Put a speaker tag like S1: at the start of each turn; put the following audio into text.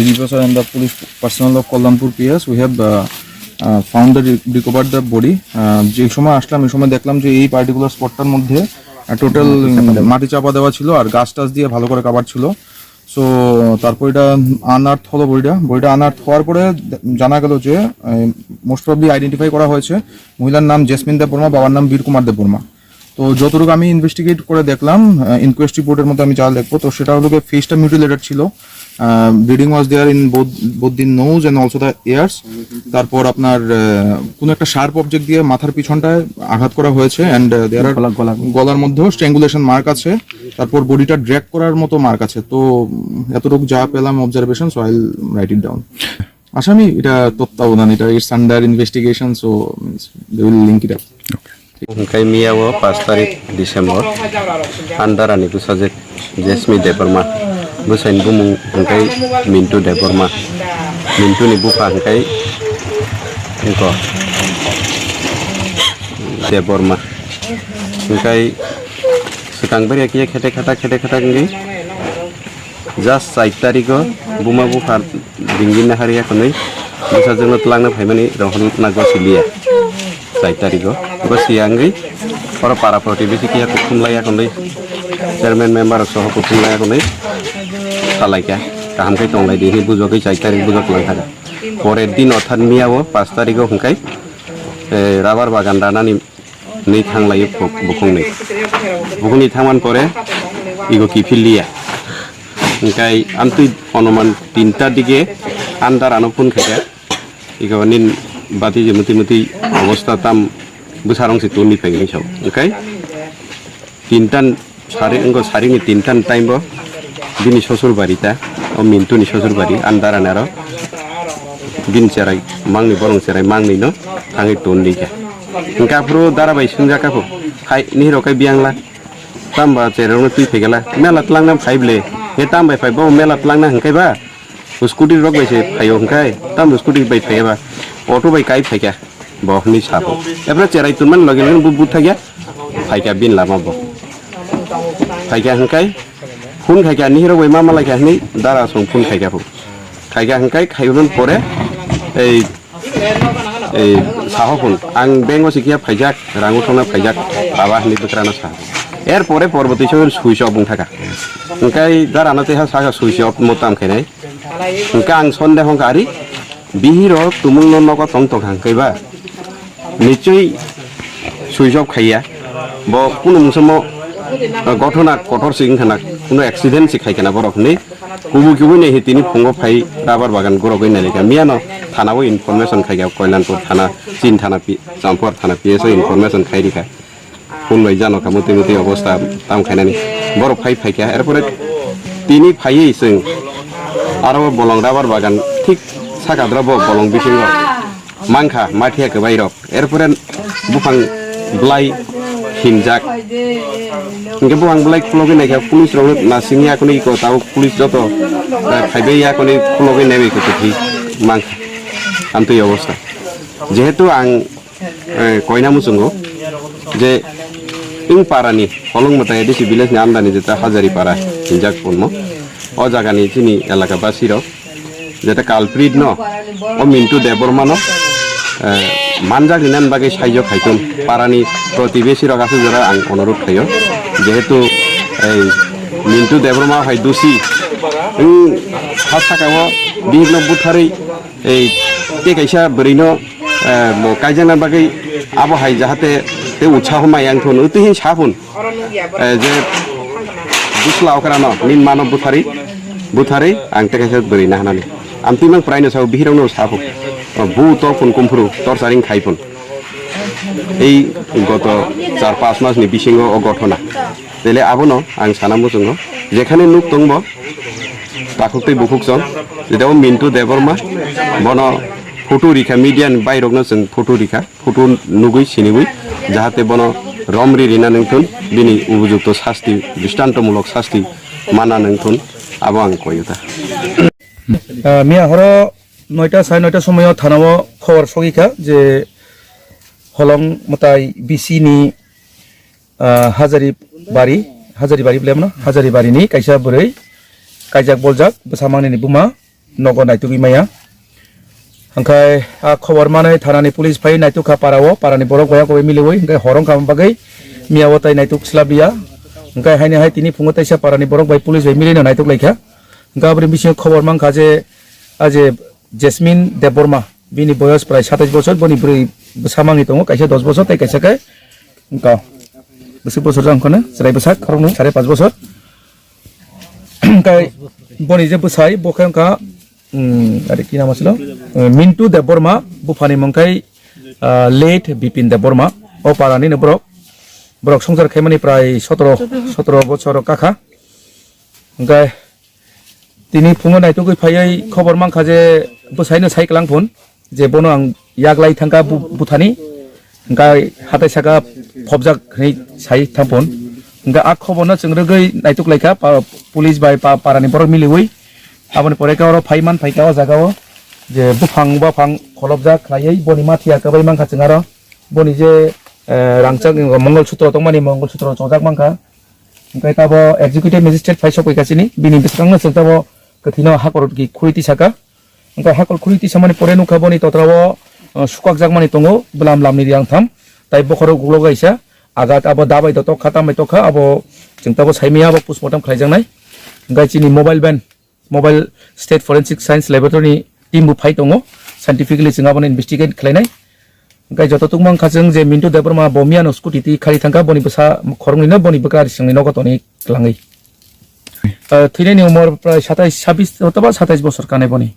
S1: AG sir and the police personnel of Kollanpur PS, we have found the recovered the body. যে সময় আসলাম এই সময় দেখলাম যে এই পার্টিকুলার স্পটটার মধ্যে টোটাল মাটি চাপা দেওয়া ছিল আর গাছ টাছ দিয়ে ভালো করে কভার ছিল। সো তারপর এটা আনআর্থ হলো, বডিটা আনআর্থ হওয়ার পরে জানা গেল যে মোস্ট প্রবলি আইডেন্টিফাই করা হয়েছে মহিলার নাম জেসমিন দেববর্মা, বাবার নাম বীর কুমার দেববর্মা। তো যতটুকু আমি ইনভেস্টিগেট করে দেখলাম, ইনকোয়েস্ট রিপোর্টের মধ্যে আমি যা দেখবো, তো সেটা হলো ফেসটা মিউটিলেটেড ছিল, bleeding was there in both the nose and also the ears. তারপর আপনার কোনো একটা শার্প অবজেক্ট দিয়ে মাথার পিছনটায় আঘাত করা হয়েছে অ্যান্ড দেয়ার আর গলার মধ্যেও স্ট্র্যাঙ্গুলেশন মার্ক আছে। তারপর বডিটা ড্র্যাগ করার মতো মার্ক আছে। তো এতটুকু যা পেলাম observation, so I write it down. আসামি এটা তত্ত্বাবধান, এটা it's under investigation, so they will link it up.
S2: Hingkai miyawo 5 tarik Desember andarani busajek Jesmi Deborma busain bumung hingkai Mintu Deborma Mintu ni buka hingkai engko Deborma hingkai sekang beri kia khete khata ngi jas 4 tariko buma buka dingin na hari akonai busajek no telangna phaimani rohon nago silia 4 tariko sianggi para para protivisi kia kutumlaya kondai chairman member soho kutumlaya kondai salaikia kaham kai tonglai dini bujokai 4 tarik bujok langkara pore din orthat miyawo 5 tariko hingkai rabar bagan danani nei thanglai bukungni thangman pore igo kifillia hingkai amtui onoman 3ta dige andar anopun khaya igo nin bati jemuti অবস্থা tam busarong si tuni pengini so okay tintan saring ni tintan time bo bini sosur barita o mintu ni sosur bari andara naro bin cerai mangni borong cerai mangni no tangi tuni ka engka pro dara bai sunja ka po khai ni ro kai biangla tamba cerong tui phegela mela tlang nam phaible he tam bai phai bo mela tlang na hangkai ba scooty rok bai se phayo hangkai tam scooty bai phaiba auto bai kai phaika বহনি সাবো এবারে চেরাই তুমান লগে লগে বুট থাকি ফাইকা বিন লামাবো ফাইকা হংকাই ফুন খাইকা নিহিরো বই মামা লাইকা হনি দারা song ফুন খাইকা ফু খাইকা হংকাই খাইবেন পরে এই সাহো ফুন আং বেঙ্গো সিকিয়া ফাইজাক রাঙ্গু সনা ফাইজাক বাবা হনি বকরানা সাহো এর পরে পরবর্তী সময় সুইচ অফ বুং থাকা হংকাই দারানা তেহা সাহা সুইচ অফ মতাম খাইনাই হংকা আং সন্দেহ হংকারি বিহিরো তুমুল নক টং টং হাংকাইবা নিশ্চয়ই সুইচ অফ খাইয়া ব কোনো সময় ঘটনা কঠোর সিংখানা কোনো অ্যাক্সিডেন্ট শিখাইখানা বরফনি কুবু নেই তিনি ফুঙ্গ ফাই রাবার বাগান গরগই নালিকা মিয়ানো থানাও ইনফরমেশন খাইয়া কল্যাণপুর থানা চীন থানা চাম্পুয়ার থানা পিএসও ইনফরমেশন খাই রেখা ফুল লই জানো মুতি অবস্থা তাম খাইনানি বরফ ফাইকা এরপরে তিনি ফাইয়ে जों আরো বলং রাবার বাগান ঠিক সাকাদ্রা বলং বিসিং মাংখা মাঠিয়া বাইরক এরপরে বুফাং belai hinjak ingke buang belai kulogi naik pulis rong nasinya aku ni ikut tahu pulis joto kaibe ya aku ni kulogi naik ikut tuh mang antu ya bosda jehetu ang koina musungo je ing parani holong mata ya di si village ni amdani jeta Hazari para hinjak punmo o jaga ni sini elaka basiro jeta culprit no o Mintu Deborma no manjak dinan bagai saijo khaitun parani protibesi rok asu jora ang onorut khayo jehetu Mintu Deborma hai dosi hasakawo bihik butharwi ei te kaisa berino kaijana bagai abo hai jahate te utsaho mayang thun utuhin safun je dusla okrano nin mano butharwi ang te kaisa berina hanani amtimang praino sao bihirongno safu bu to phun kumphuru torsaring khaipun ei goto 4-5 mass ni bisingo o gotona tele abono ang sanamu jongo jekhane nuk tongbo takuktei bukukjon jetao Mintu Deborma bono photo rikha median bairokno jeng photo nugui sinigui jahate bono romri rina nengthun bini ubujukto shasti drishtantomulok shasti mana nengthun abo ang koyuta
S1: মিয়া হর 9টা 9:30 সময় থানাও খবর সগিখা যে হলং মতাই বিসিনি হাজারি বাড়ি বলে না হাজারি বাড়িনি কাইসা বरै কাইজাক বলজাক বসামাংনি বুমা
S3: nogo naitugui maya hangkai khobor manai thanani police phai naitugkha parao parani borok baya koi miliwoi hangkai horong kam bagai miawo tai naituk slabia hangkai haini hai tini phungo taisa parani borok bai police bai milino naituk laikha hangkai abri bising khobor mangkha je aje Jasmine Deborma bini boyos prai 27 bochor boni bri samangi tongo kaisa 10 bochor tai kaisa kai hangka besi bochor jang khone serai besak khorong 5.5 bochor hangkai boni je besai bokhangka ada ki nama silo Mintu Deborma bufani mangkai late Bipin Deborma o parani ne borok songjar khaimani prai 17 bochor kakha hangkai tini phungo naitugui phaiai khobor mangkha je bwsaino saiklang phun je bono ang yaglai thangka buthani hangkai hatai saka phobjak hei sai thampon hangkai a khoborno chungrogui naituk laika police bai parani borok miliwui aboni pore ka oro phaiman phaika o jagao je bufang kholobjak khlaiai boni mathia kabai mangkha chungaro boni je rangchak mongol sutra tongmani mongol sutra chojak mangkha hangkai tabo executive magistrate phai sokoi bini bisangno chungtabo kathino hakor ki khuriti saka hangkai hakor khuriti samani pore nukha boni totrao sukak jakmani tongo blam lamni riang tham tai bokhoro guglogaisa agat abo dabai to khatam bai tokha abo chungtabo saimia abo postmortem khlaijangnai hangkai chini mobile state forensic science laboratory team bu phai tongo scientifically chungaboni investigate khlainai hangkai jototuk mangkha chung je Mintu Deborma bomiano scooty ti khali thangka boni basa khorongni boni bukar singni nogotoni klangai thine ni umor pray 27 অথবা 27 বছর কানে বনি